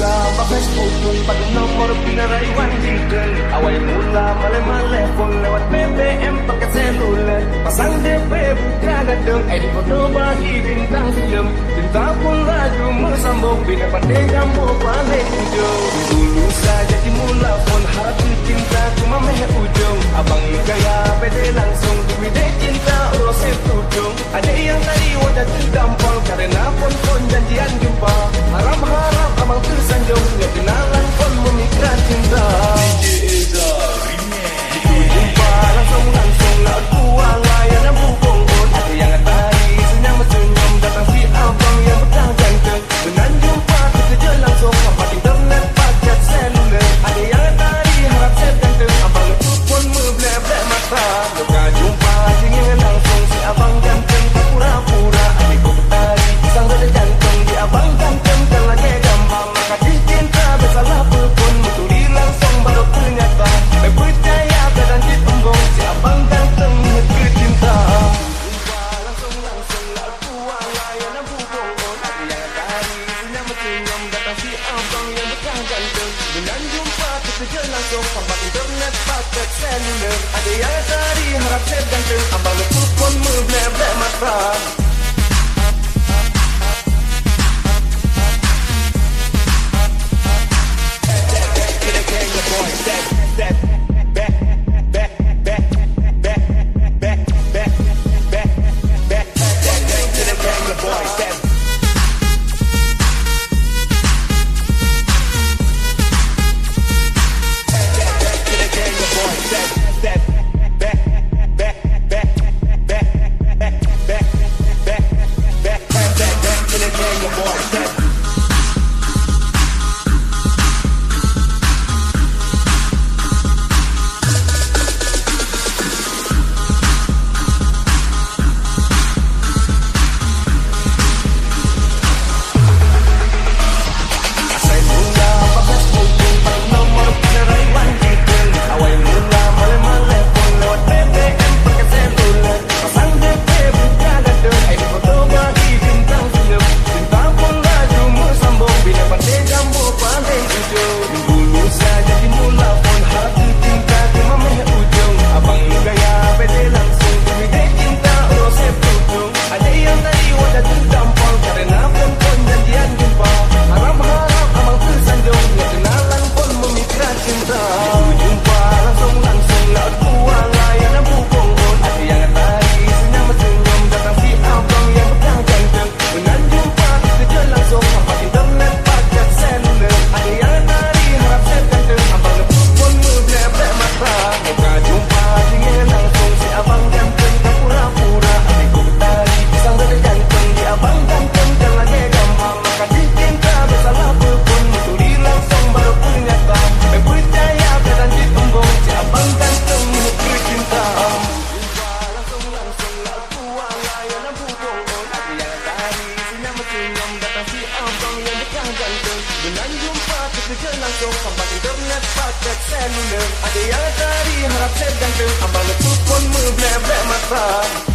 mula Facebook pun pada nomor pinaraiwan jingkel. Awal mula malai-malai lewat BBM pakai seluler. Pasang DP buka gadeng, edit foto bagi bintang film. Cinta pun laju bersambung, bina pandai gambar balik hujung. Dulu saja dimula pun hati cinta cuma meh ujung. Abang gaya pede langsung duit cinta urus ujung. Ada yang tadi wajah terdampal karena pun janjian jumpa. Harap-harap abang tersanjung, nggak kenalan pun memikirkan cinta. Jumpa langsung laut buang layanan bubong pun. Ada yang tadi senyum datang si abang yang betah ganteng. Dengan jumpa kerja langsung dapat internet paket seluler. Ada yang tadi harap set ganteng, abang itu pun meblek-blek mata. Luka jumpa dingin langsung si abang ganteng tak pura-pura. Adikku tadi sang dada jantung di abang ganteng dan lagi gambar. Maka cinta bersalah pun metuli langsung baru ternyata. Percaya dan ditumbung si abang ganteng negeri cinta. Jumpa langsung laut buang layanan bubong pun. Ada yang tadi senyum datang si abang yang betah ganteng. Dengan jumpa kerja langsung sampai internet paket seluler. Ada yang tadi harap set ganteng, abang itu pun meblek-blek mata. Dengan jumpa kerja langsung sampai internet paket seluler. Ada yang tadi harap set ganteng, abang itu pun meblek-blek mata.